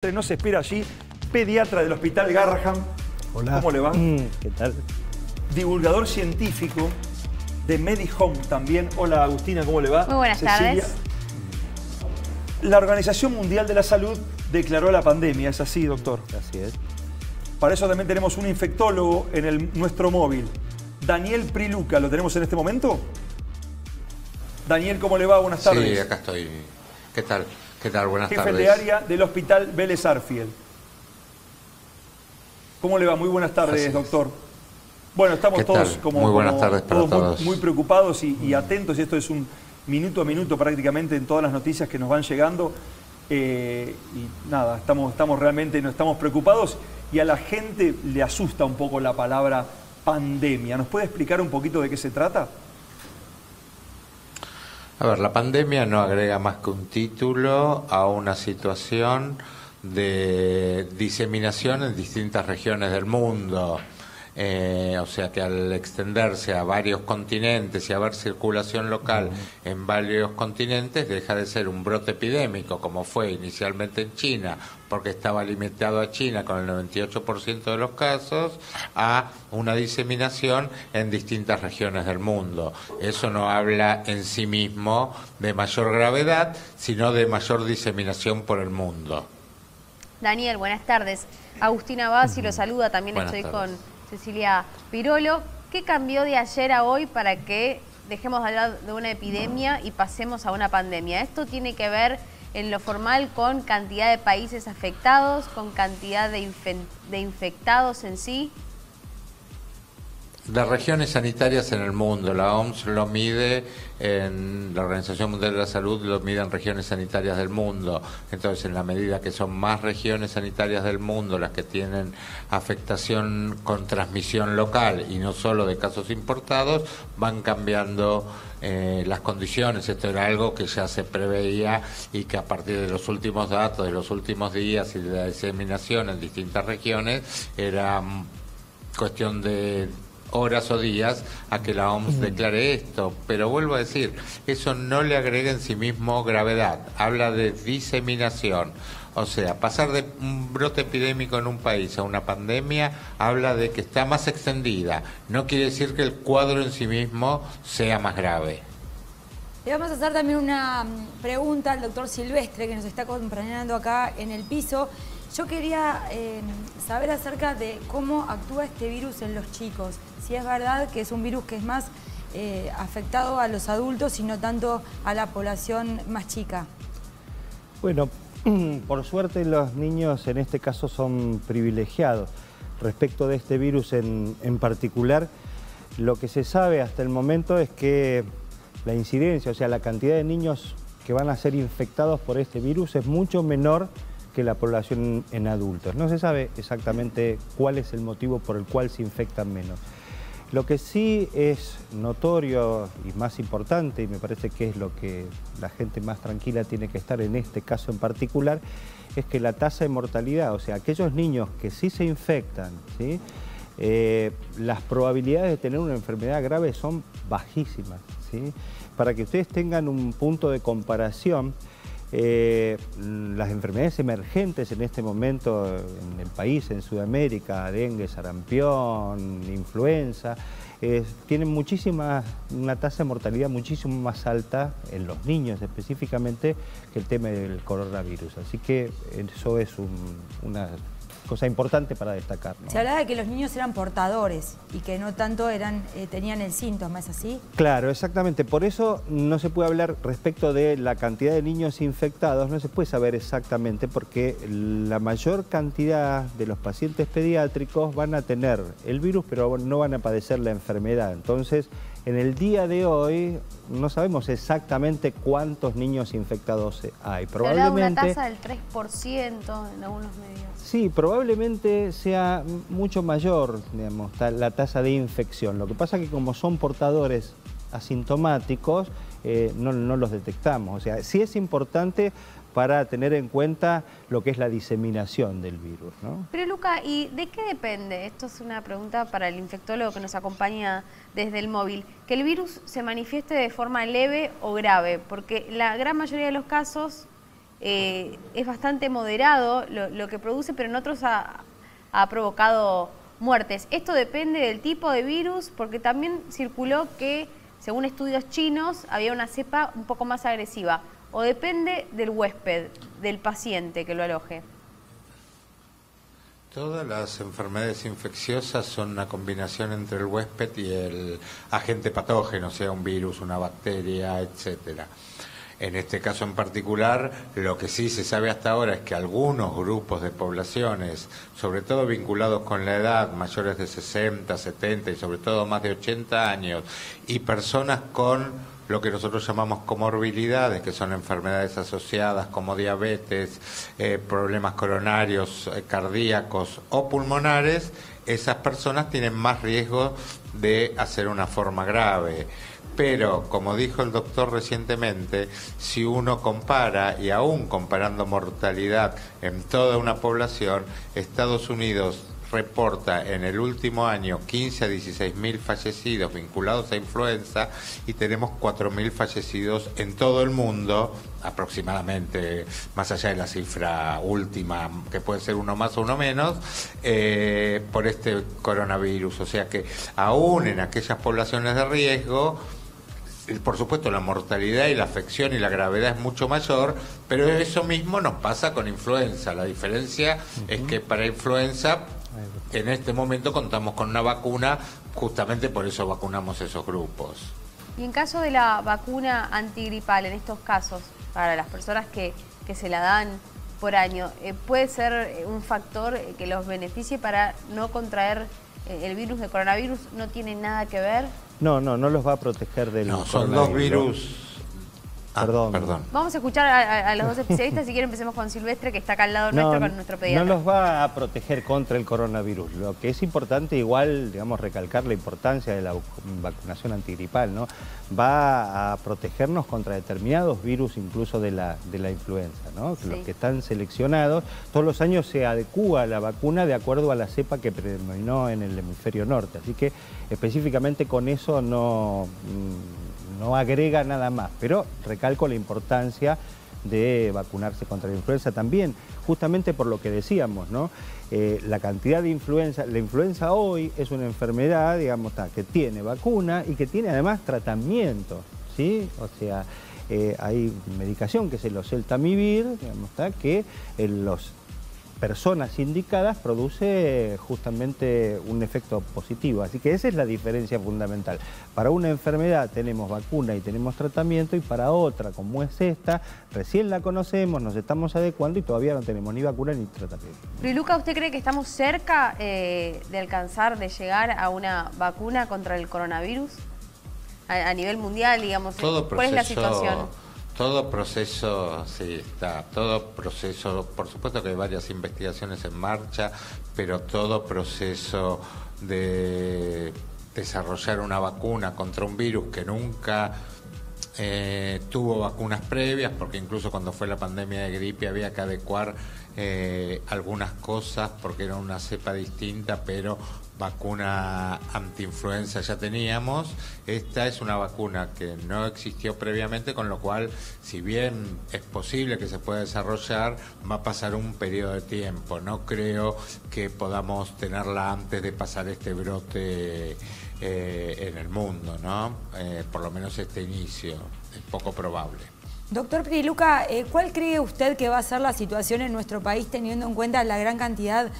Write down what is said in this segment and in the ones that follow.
siempre nos espera allí, pediatra del Hospital Garrahan. Hola. ¿Cómo le va? ¿Qué tal? Divulgador científico de MediHome también. Hola Agustina, ¿cómo le va? Muy buenas tardes. La Organización Mundial de la Salud declaró la pandemia, ¿es así, doctor? Así es. Para eso también tenemos un infectólogo en nuestro móvil. Daniel Priluca, ¿lo tenemos en este momento? Daniel, ¿cómo le va? Buenas tardes. Sí, acá estoy. ¿Qué tal? ¿Qué tal? Buenas tardes. Jefe de área del Hospital Vélez Arfiel. ¿Cómo le va? Muy buenas tardes, doctor. Bueno, estamos todos muy buenas tardes para todos. Muy preocupados y atentos, y esto es un minuto a minuto prácticamente en todas las noticias que nos van llegando. Y nada, estamos realmente preocupados, y a la gente le asusta un poco la palabra pandemia. ¿Nos puede explicar un poquito de qué se trata? A ver, la pandemia no agrega más que un título a una situación de diseminación en distintas regiones del mundo. O sea que al extenderse a varios continentes y haber circulación local en varios continentes, deja de ser un brote epidémico como fue inicialmente en China, porque estaba limitado a China con el 98% de los casos, a una diseminación en distintas regiones del mundo. Eso no habla en sí mismo de mayor gravedad, sino de mayor diseminación por el mundo. Daniel, buenas tardes. Agustina Bassi lo saluda, también Buenas estoy tardes. con Cecilia Pirolo. ¿Qué cambió de ayer a hoy para que dejemos de hablar de una epidemia y pasemos a una pandemia? ¿Esto tiene que ver en lo formal con cantidad de países afectados, con cantidad de infectados en sí? De regiones sanitarias en el mundo, la OMS lo mide, la Organización Mundial de la Salud lo mide en regiones sanitarias del mundo. Entonces, en la medida que son más regiones sanitarias del mundo las que tienen afectación con transmisión local y no solo de casos importados, van cambiando las condiciones. Esto era algo que ya se preveía y que a partir de los últimos datos, de los últimos días y de la diseminación en distintas regiones, era cuestión de horas o días a que la OMS declare esto, pero vuelvo a decir, eso no le agrega en sí mismo gravedad, habla de diseminación, o sea, pasar de un brote epidémico en un país a una pandemia habla de que está más extendida, no quiere decir que el cuadro en sí mismo sea más grave. Le vamos a hacer también una pregunta al doctor Silvestre, que nos está acompañando acá en el piso. Yo quería saber acerca de cómo actúa este virus en los chicos. Si es verdad que es un virus que es más afectado a los adultos y no tanto a la población más chica. Bueno, por suerte los niños en este caso son privilegiados. Respecto de este virus en particular, lo que se sabe hasta el momento es que la incidencia, o sea, la cantidad de niños que van a ser infectados por este virus es mucho menor que la población en adultos. No se sabe exactamente cuál es el motivo por el cual se infectan menos. Lo que sí es notorio y más importante, y me parece que es lo que la gente más tranquila tiene que estar en este caso en particular, es que la tasa de mortalidad, o sea, aquellos niños que sí se infectan, ¿sí? Las probabilidades de tener una enfermedad grave son bajísimas, ¿sí? Para que ustedes tengan un punto de comparación, las enfermedades emergentes en este momento en el país, en Sudamérica, dengue, sarampión, influenza, tienen una tasa de mortalidad muchísimo más alta en los niños específicamente que el tema del coronavirus. Así que eso es una cosa importante para destacar, ¿no? Se hablaba de que los niños eran portadores y que no tanto tenían el síntoma, ¿es así? Claro, exactamente. Por eso no se puede hablar respecto de la cantidad de niños infectados, no se puede saber exactamente, porque la mayor cantidad de los pacientes pediátricos van a tener el virus, pero no van a padecer la enfermedad. Entonces, en el día de hoy no sabemos exactamente cuántos niños infectados hay. Probablemente, se habla de una tasa del 3% en algunos medios. Sí, probablemente sea mucho mayor, digamos, la tasa de infección. Lo que pasa es que como son portadores asintomáticos, no los detectamos. O sea, sí es importante para tener en cuenta lo que es la diseminación del virus, ¿no? Pero Luca, ¿y de qué depende? Esto es una pregunta para el infectólogo que nos acompaña desde el móvil. Que el virus se manifieste de forma leve o grave, porque la gran mayoría de los casos es bastante moderado lo que produce, pero en otros ha provocado muertes. Esto depende del tipo de virus, porque también circuló que, según estudios chinos, había una cepa un poco más agresiva. ¿O depende del huésped, del paciente que lo aloje? Todas las enfermedades infecciosas son una combinación entre el huésped y el agente patógeno, sea un virus, una bacteria, etcétera. En este caso en particular, lo que sí se sabe hasta ahora es que algunos grupos de poblaciones, sobre todo vinculados con la edad, mayores de 60, 70 y sobre todo más de 80 años, y personas con lo que nosotros llamamos comorbilidades, que son enfermedades asociadas como diabetes, problemas coronarios, cardíacos o pulmonares, esas personas tienen más riesgo de hacer una forma grave. Pero, como dijo el doctor recientemente, si uno compara, y aún comparando mortalidad en toda una población, Estados Unidos reporta en el último año 15 a 16.000 fallecidos vinculados a influenza y tenemos 4.000 fallecidos en todo el mundo, aproximadamente, más allá de la cifra última, que puede ser uno más o uno menos, por este coronavirus. O sea que aún en aquellas poblaciones de riesgo, por supuesto la mortalidad y la afección y la gravedad es mucho mayor, pero eso mismo nos pasa con influenza. La diferencia es que para influenza en este momento contamos con una vacuna, justamente por eso vacunamos esos grupos. Y en caso de la vacuna antigripal, en estos casos, para las personas que se la dan por año, ¿puede ser un factor que los beneficie para no contraer el virus de coronavirus? ¿No tiene nada que ver? No los va a proteger del No, son dos virus. Perdón. Vamos a escuchar a los dos especialistas. Si quieren empecemos con Silvestre, que está acá al lado nuestro, con nuestro pediatra. No los va a proteger contra el coronavirus. Lo que es importante, igual, digamos, recalcar la importancia de la vacunación antigripal, ¿no? Va a protegernos contra determinados virus, incluso de la influenza, ¿no? Sí. Los que están seleccionados, todos los años se adecúa la vacuna de acuerdo a la cepa que predominó en el hemisferio norte. Así que específicamente con eso no agrega nada más, pero recalco la importancia de vacunarse contra la influenza también, justamente por lo que decíamos, ¿no? La cantidad de influenza, la influenza hoy es una enfermedad, digamos, que tiene vacuna y que tiene además tratamiento, ¿sí? O sea, hay medicación que es el oseltamivir, digamos, que en las personas indicadas produce justamente un efecto positivo. Así que esa es la diferencia fundamental. Para una enfermedad tenemos vacuna y tenemos tratamiento, y para otra, como es esta, recién la conocemos, nos estamos adecuando y todavía no tenemos ni vacuna ni tratamiento. Luca, ¿usted cree que estamos cerca de alcanzar, de llegar a una vacuna contra el coronavirus? A nivel mundial, digamos, ¿cuál es la situación? Todo proceso, sí, está, todo proceso, por supuesto que hay varias investigaciones en marcha, pero todo proceso de desarrollar una vacuna contra un virus que nunca tuvo vacunas previas, porque incluso cuando fue la pandemia de gripe había que adecuar algunas cosas porque era una cepa distinta, pero vacuna antiinfluenza ya teníamos. Esta es una vacuna que no existió previamente, con lo cual, si bien es posible que se pueda desarrollar, va a pasar un periodo de tiempo. No creo que podamos tenerla antes de pasar este brote en el mundo, ¿no? Por lo menos este inicio es poco probable. Doctor Priluca, ¿cuál cree usted que va a ser la situación en nuestro país teniendo en cuenta la gran cantidad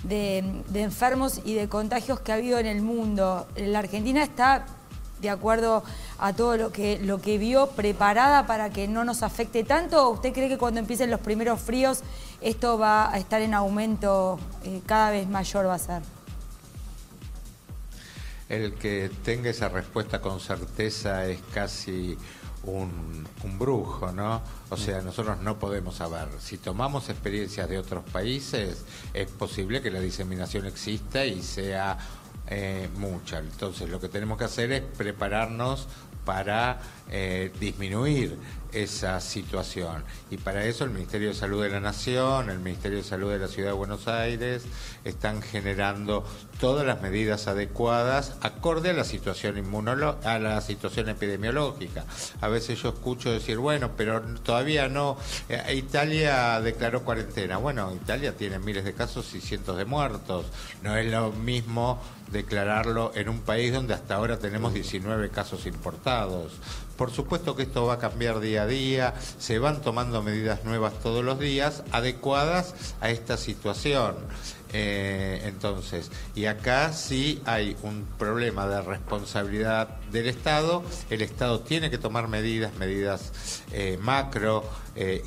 de enfermos y de contagios que ha habido en el mundo? ¿La Argentina está, de acuerdo a todo lo que vio, preparada para que no nos afecte tanto? ¿O usted cree que cuando empiecen los primeros fríos esto va a estar en aumento, cada vez mayor va a ser? El que tenga esa respuesta con certeza es casi un brujo, ¿no? O sea, nosotros no podemos saber. Si tomamos experiencias de otros países, es posible que la diseminación exista y sea mucha. Entonces, lo que tenemos que hacer es prepararnos para disminuir esa situación. Y para eso el Ministerio de Salud de la Nación, el Ministerio de Salud de la Ciudad de Buenos Aires están generando todas las medidas adecuadas acorde a la situación a la situación epidemiológica. A veces yo escucho decir, bueno, pero todavía no, Italia declaró cuarentena. Bueno, Italia tiene miles de casos y cientos de muertos. No es lo mismo declararlo en un país donde hasta ahora tenemos 19 casos importados. Por supuesto que esto va a cambiar día a día, se van tomando medidas nuevas todos los días, adecuadas a esta situación. Entonces, y acá sí hay un problema de responsabilidad del Estado. El Estado tiene que tomar medidas macro,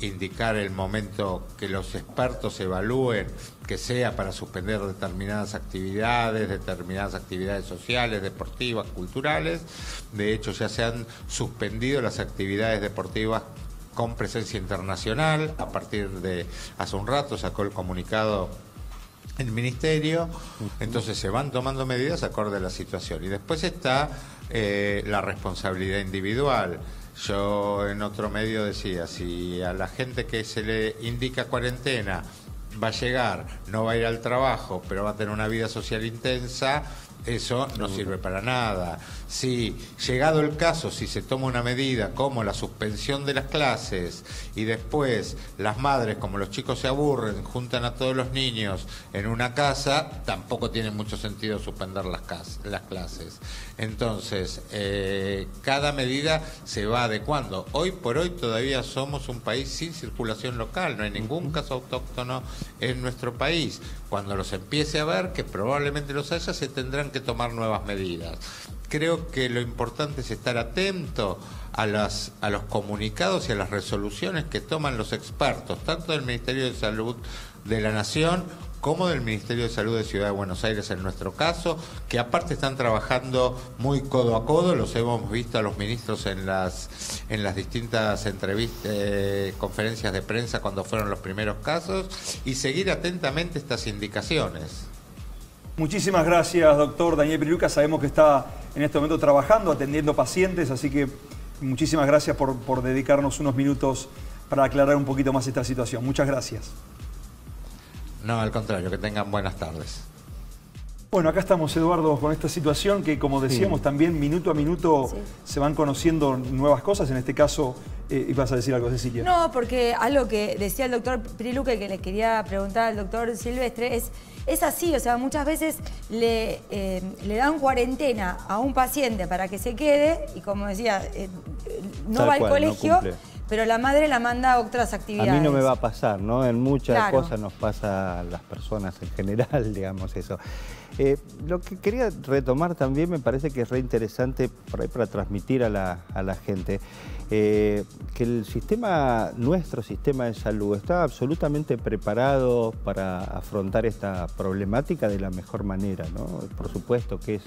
indicar el momento que los expertos evalúen que sea para suspender determinadas actividades sociales, deportivas, culturales. De hecho, ya se han suspendido las actividades deportivas con presencia internacional. A partir de hace un rato sacó el comunicado el Ministerio. Entonces se van tomando medidas acorde a la situación. Y después está la responsabilidad individual. Yo en otro medio decía, si a la gente que se le indica cuarentena va a llegar, no va a ir al trabajo, pero va a tener una vida social intensa, eso no sirve para nada. Si, llegado el caso, si se toma una medida como la suspensión de las clases y después las madres, como los chicos se aburren, juntan a todos los niños en una casa, tampoco tiene mucho sentido suspender las clases. Entonces, cada medida se va adecuando. Hoy por hoy todavía somos un país sin circulación local, no hay ningún caso autóctono en nuestro país. Cuando los empiece a ver, que probablemente los haya, se tendrán que tomar nuevas medidas. Creo que lo importante es estar atento a los comunicados y a las resoluciones que toman los expertos, tanto del Ministerio de Salud de la Nación como del Ministerio de Salud de Ciudad de Buenos Aires en nuestro caso, que aparte están trabajando muy codo a codo. Los hemos visto a los ministros en las distintas conferencias de prensa cuando fueron los primeros casos, y seguir atentamente estas indicaciones. Muchísimas gracias, doctor Daniel Piluca. Sabemos que está en este momento trabajando, atendiendo pacientes, así que muchísimas gracias por dedicarnos unos minutos para aclarar un poquito más esta situación. Muchas gracias. No, al contrario, que tengan buenas tardes. Bueno, acá estamos, Eduardo, con esta situación que, como decíamos, también minuto a minuto se van conociendo nuevas cosas. En este caso, ibas a decir algo, Cecilia. No, porque algo que decía el doctor Piluca y que le quería preguntar al doctor Silvestre es así. O sea, muchas veces le dan cuarentena a un paciente para que se quede y, como decía, no va al colegio. Pero la madre la manda a otras actividades. A mí no me va a pasar, ¿no? En muchas cosas nos pasa a las personas en general, digamos eso. Lo que quería retomar también, me parece que es re interesante por ahí para transmitir a la gente, que nuestro sistema de salud está absolutamente preparado para afrontar esta problemática de la mejor manera, ¿no? Por supuesto que es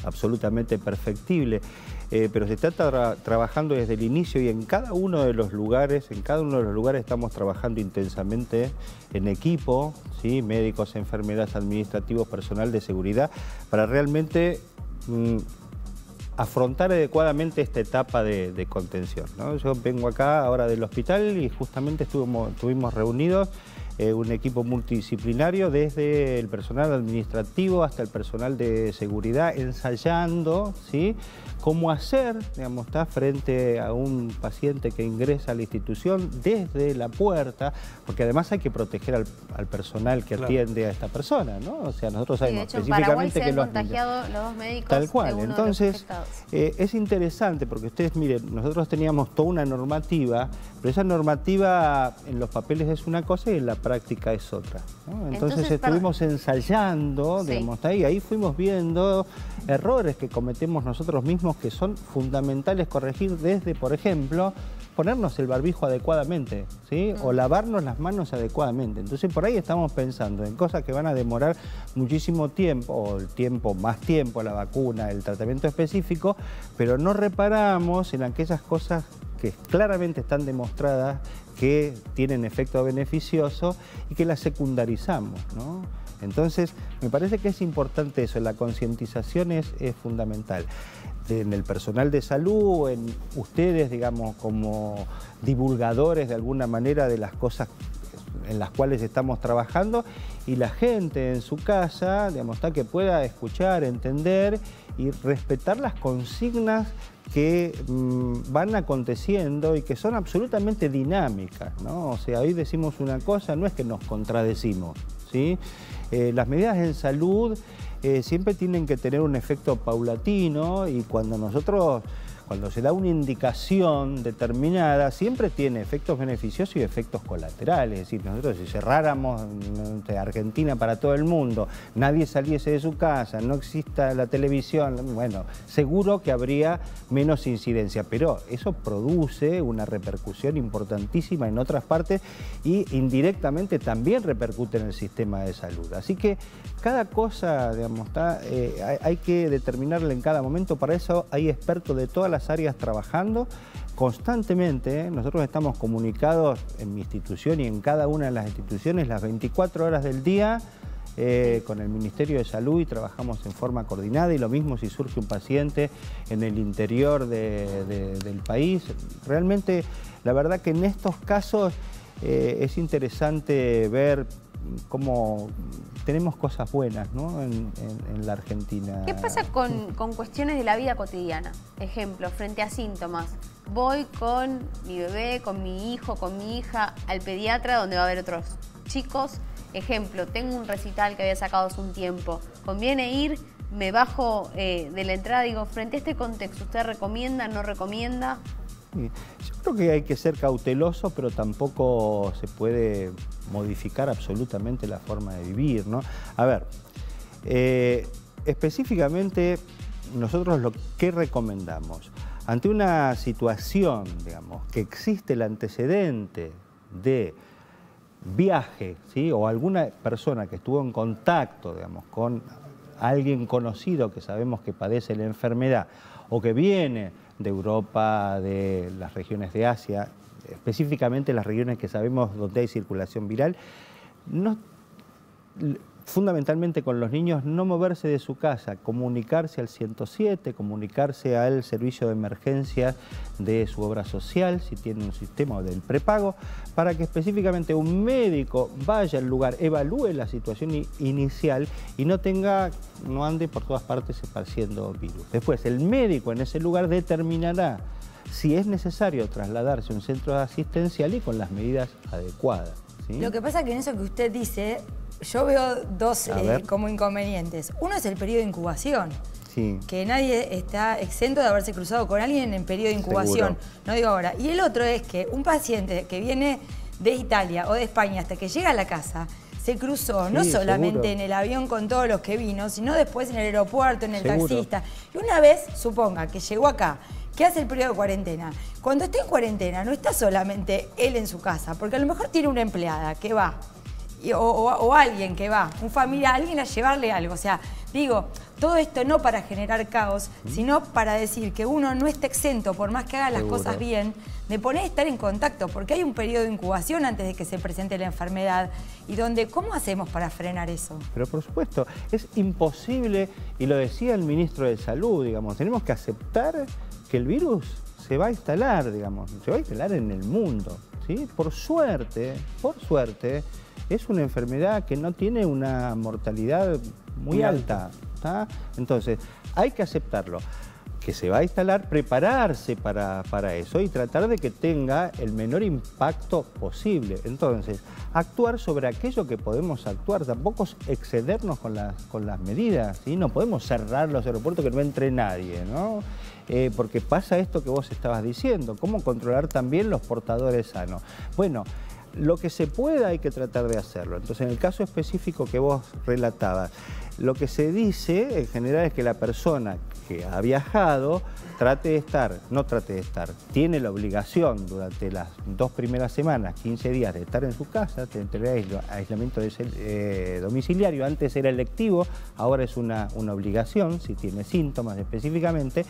absolutamente perfectible, pero se está trabajando desde el inicio y en cada uno de los lugares, estamos trabajando intensamente en equipo, ¿sí? Médicos, enfermeras, administrativos, personal de seguridad, para realmente afrontar adecuadamente esta etapa de contención, ¿no? Yo vengo acá ahora del hospital y justamente estuvimos reunidos un equipo multidisciplinario, desde el personal administrativo hasta el personal de seguridad, ensayando, ¿sí?, cómo hacer, digamos, está frente a un paciente que ingresa a la institución desde la puerta, porque además hay que proteger al personal que atiende a esta persona, ¿no? O sea, nosotros sabemos específicamente que los contagiados los dos médicos. Tal cual. Entonces, es interesante porque ustedes, miren, nosotros teníamos toda una normativa, pero esa normativa en los papeles es una cosa y en la práctica es otra, ¿no? Entonces estuvimos ensayando, digamos, ahí fuimos viendo errores que cometemos nosotros mismos que son fundamentales corregir, desde, por ejemplo, ponernos el barbijo adecuadamente, ¿sí? O lavarnos las manos adecuadamente. Entonces por ahí estamos pensando en cosas que van a demorar muchísimo tiempo, o más tiempo, la vacuna, el tratamiento específico, pero no reparamos en aquellas cosas que claramente están demostradas que tienen efecto beneficioso y que las secundarizamos, ¿no? Entonces, me parece que es importante eso, la concientización es fundamental. En el personal de salud, en ustedes, digamos, como divulgadores de alguna manera de las cosas en las cuales estamos trabajando, y la gente en su casa, digamos, que pueda escuchar, entender y respetar las consignas que van aconteciendo y que son absolutamente dinámicas, ¿no? O sea, hoy decimos una cosa, no es que nos contradecimos, ¿sí? Las medidas en salud siempre tienen que tener un efecto paulatino, y cuando se da una indicación determinada, siempre tiene efectos beneficiosos y efectos colaterales. Es decir, nosotros si cerráramos Argentina para todo el mundo, nadie saliese de su casa, no exista la televisión, bueno, seguro que habría menos incidencia, pero eso produce una repercusión importantísima en otras partes y indirectamente también repercute en el sistema de salud. Así que cada cosa, digamos, hay que determinarla en cada momento. Para eso hay expertos de todas las áreas trabajando constantemente. Nosotros estamos comunicados en mi institución y en cada una de las instituciones las 24 horas del día con el Ministerio de Salud, y trabajamos en forma coordinada, y lo mismo si surge un paciente en el interior del país. Realmente, la verdad que en estos casos es interesante ver cómo tenemos cosas buenas, ¿no? en la Argentina. ¿Qué pasa con cuestiones de la vida cotidiana? Ejemplo, frente a síntomas. Voy con mi bebé, con mi hijo, con mi hija al pediatra, donde va a haber otros chicos. Ejemplo, tengo un recital que había sacado hace un tiempo. ¿Conviene ir? Me bajo de la entrada, digo, frente a este contexto, ¿usted recomienda, no recomienda? Yo creo que hay que ser cauteloso, pero tampoco se puede modificar absolutamente la forma de vivir, ¿no? A ver, específicamente nosotros lo que recomendamos, ante una situación, digamos, que existe el antecedente de viaje, ¿sí? O alguna persona que estuvo en contacto, digamos, con alguien conocido que sabemos que padece la enfermedad, o que viene de Europa, de las regiones de Asia, específicamente las regiones que sabemos donde hay circulación viral, fundamentalmente con los niños, no moverse de su casa, comunicarse al 107, comunicarse al servicio de emergencia de su obra social, si tiene un sistema del prepago, para que específicamente un médico vaya al lugar, evalúe la situación inicial y no ande por todas partes esparciendo virus. Después, el médico en ese lugar determinará si es necesario trasladarse a un centro asistencial y con las medidas adecuadas, ¿sí? Lo que pasa es que en eso que usted dice, yo veo dos como inconvenientes. Uno es el periodo de incubación. Sí. Que nadie está exento de haberse cruzado con alguien en periodo de incubación. Seguro. No digo ahora. Y el otro es que un paciente que viene de Italia o de España hasta que llega a la casa se cruzó no solamente en el avión con todos los que vino, sino después en el aeropuerto, en el taxista. Y una vez, suponga que llegó acá, que hace el periodo de cuarentena. Cuando esté en cuarentena no está solamente él en su casa, porque a lo mejor tiene una empleada que va, o alguien que va, un familiar, alguien a llevarle algo. O sea, digo, todo esto no para generar caos, sino para decir que uno no está exento, por más que haga las cosas bien, de poner a estar en contacto, porque hay un periodo de incubación antes de que se presente la enfermedad, y donde, ¿cómo hacemos para frenar eso? Pero por supuesto, es imposible, y lo decía el ministro de Salud, digamos, tenemos que aceptar que el virus se va a instalar, digamos, se va a instalar en el mundo, ¿sí? Por suerte, es una enfermedad que no tiene una mortalidad muy alta, ¿tá? Entonces, hay que aceptarlo, que se va a instalar, prepararse para eso y tratar de que tenga el menor impacto posible. Entonces, actuar sobre aquello que podemos actuar, tampoco excedernos con las medidas, ¿sí? No podemos cerrar los aeropuertos, que no entre nadie, ¿no? Porque pasa esto que vos estabas diciendo, cómo controlar también los portadores sanos. Bueno, lo que se pueda hay que tratar de hacerlo. Entonces, en el caso específico que vos relatabas, lo que se dice en general es que la persona que ha viajado tiene la obligación durante las 2 primeras semanas, 15 días, de estar en su casa, tener aislamiento domiciliario. Antes era electivo, ahora es una obligación, si tiene síntomas específicamente.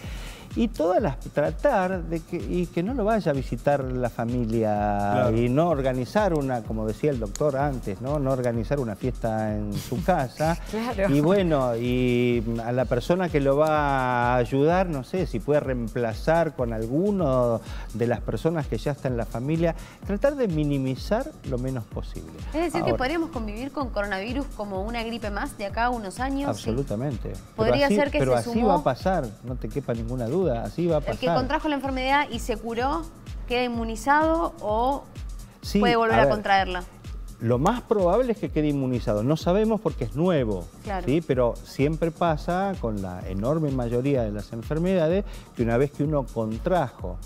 y tratar de que no lo vaya a visitar la familia, claro, y no organizar una, como decía el doctor antes, no organizar una fiesta en su casa. Claro. Y bueno, y a la persona que lo va a ayudar, no sé, si puede reemplazar con alguno de las personas que ya están en la familia, tratar de minimizar lo menos posible. Es decir, que Ahora, podríamos convivir con coronavirus como una gripe más de acá a unos años. absolutamente. Podría ser que pero se así sumó. va a pasar, no te quepa ninguna duda, así va a pasar. El que contrajo la enfermedad y se curó, ¿queda inmunizado o Sí, puede volver a a ver, contraerla? Lo más probable es que quede inmunizado. No sabemos porque es nuevo, Claro. ¿sí? Pero siempre pasa con la enorme mayoría de las enfermedades que una vez que uno contrajo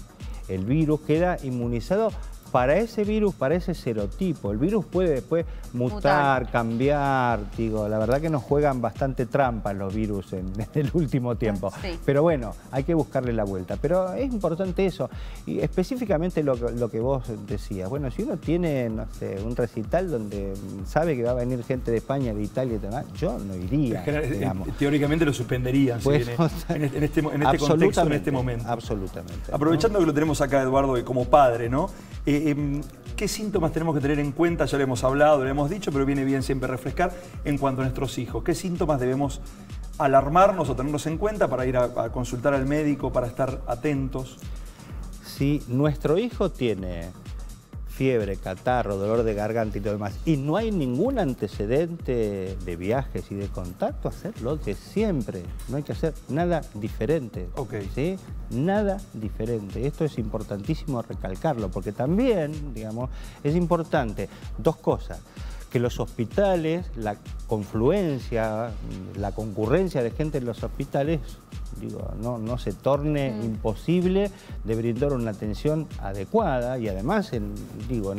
el virus queda inmunizado para ese virus, para ese serotipo. El virus puede después mutar, cambiar. Digo, la verdad que nos juegan bastante trampas los virus en el último tiempo. Sí. Pero bueno, hay que buscarle la vuelta. Pero es importante eso. Y específicamente lo que vos decías. Bueno, si uno tiene, no sé, un recital donde sabe que va a venir gente de España, de Italia y demás, yo no iría, digamos. Teóricamente lo suspenderían Pues, en este contexto, en este momento. Absolutamente. Aprovechando que lo tenemos acá, Eduardo, como padre, ¿no? ¿Qué síntomas tenemos que tener en cuenta? Ya lo hemos hablado, lo hemos dicho, pero viene bien siempre refrescar en cuanto a nuestros hijos. ¿Qué síntomas debemos alarmarnos o tenerlos en cuenta para ir a consultar al médico, para estar atentos? Si nuestro hijo tiene fiebre, catarro, dolor de garganta y todo demás, y no hay ningún antecedente de viajes y de contacto, hacerlo de siempre. No hay que hacer nada diferente. Ok. ¿Sí? Nada diferente. Esto es importantísimo recalcarlo, porque también, digamos, es importante dos cosas. Que los hospitales, la confluencia, la concurrencia de gente en los hospitales, digo, no se torne imposible de brindar una atención adecuada, y además en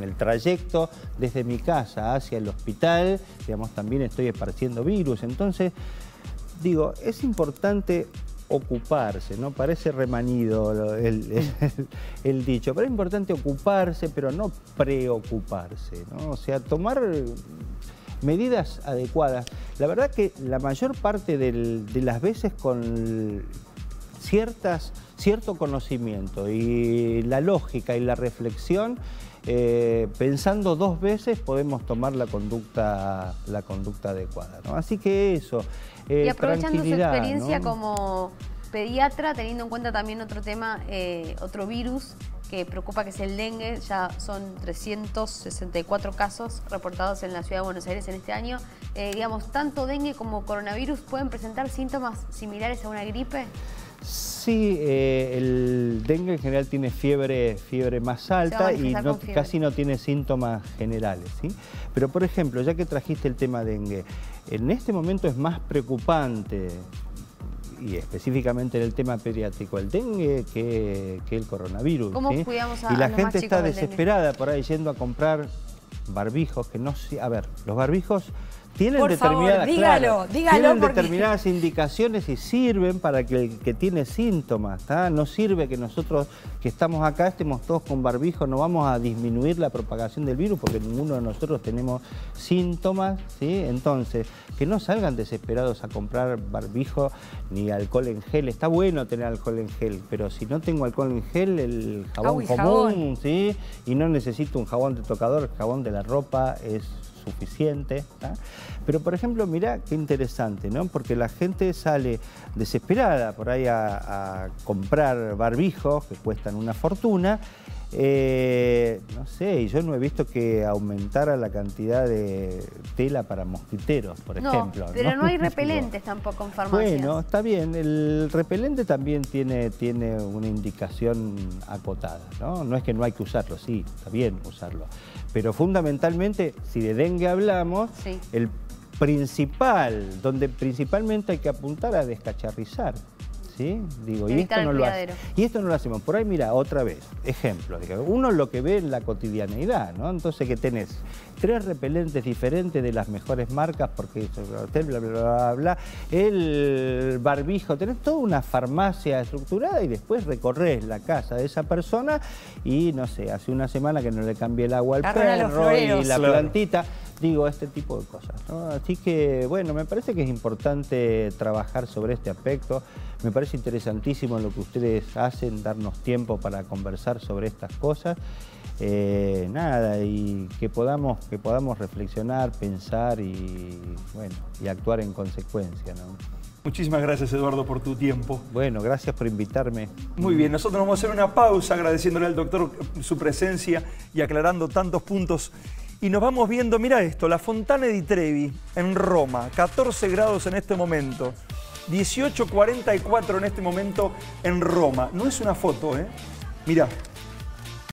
el trayecto desde mi casa hacia el hospital, digamos, también estoy esparciendo virus. Entonces, digo, es importante ocuparse, ¿no? Parece remanido el dicho, pero es importante ocuparse, pero no preocuparse, ¿no? O sea, tomar medidas adecuadas. La verdad que la mayor parte de las veces con cierto conocimiento y la lógica y la reflexión, pensando dos veces podemos tomar la conducta adecuada, ¿no? Así que eso. Y aprovechando su experiencia, ¿no? como pediatra, teniendo en cuenta también otro tema, otro virus que preocupa, que es el dengue. Ya son 364 casos reportados en la ciudad de Buenos Aires en este año. Digamos, tanto dengue como coronavirus pueden presentar síntomas similares a una gripe. Sí, el dengue en general tiene fiebre más alta y casi no tiene síntomas generales, ¿sí? Pero, por ejemplo, ya que trajiste el tema dengue, en este momento es más preocupante, y específicamente en el tema pediátrico, el dengue que el coronavirus. ¿Cómo ¿sí? cuidamos a Y la los gente más está chicos del desesperada por ahí yendo a comprar barbijos que no sé. A ver, los barbijos tienen por determinadas, favor, dígalo, tienen porque... determinadas indicaciones y sirven para que el que tiene síntomas, ¿tá? No sirve que nosotros que estamos acá estemos todos con barbijo, no vamos a disminuir la propagación del virus porque ninguno de nosotros tenemos síntomas, ¿sí? Entonces, que no salgan desesperados a comprar barbijo ni alcohol en gel. Está bueno tener alcohol en gel, pero si no tengo alcohol en gel, el jabón común, ¿sí? Y no necesito un jabón de tocador, el jabón de la ropa es suficiente, ¿tá? Pero, por ejemplo, mirá qué interesante, ¿no? Porque la gente sale desesperada por ahí a comprar barbijos que cuestan una fortuna. No sé, y yo no he visto que aumentara la cantidad de tela para mosquiteros, por ejemplo. Pero no hay repelentes tampoco en farmacias. Bueno, está bien. El repelente también tiene una indicación acotada, ¿no? No es que no hay que usarlo, sí, está bien usarlo. Pero fundamentalmente, si de dengue hablamos, sí, el principal, donde principalmente hay que apuntar a descacharrizar. ¿Sí? Digo, y esto no lo hacemos. Por ahí, mira, otra vez, ejemplo. Uno lo que ve en la cotidianeidad, ¿no? Entonces, que tenés 3 repelentes diferentes de las mejores marcas, porque bla, bla, bla, bla, el barbijo, tenés toda una farmacia estructurada y después recorres la casa de esa persona y, no sé, hace una semana que no le cambié el agua al perro y la plantita. Digo, este tipo de cosas, ¿no? Así que, bueno, me parece que es importante trabajar sobre este aspecto. Me parece interesantísimo lo que ustedes hacen, darnos tiempo para conversar sobre estas cosas. Nada, y que podamos reflexionar, pensar y, bueno, y actuar en consecuencia, ¿no? Muchísimas gracias, Eduardo, por tu tiempo. Bueno, gracias por invitarme. Muy bien, nosotros vamos a hacer una pausa agradeciéndole al doctor su presencia y aclarando tantos puntos. Y nos vamos viendo, mira esto, la Fontana di Trevi en Roma, 14 grados en este momento, 18:44 en este momento en Roma. No es una foto, ¿eh? Mirá.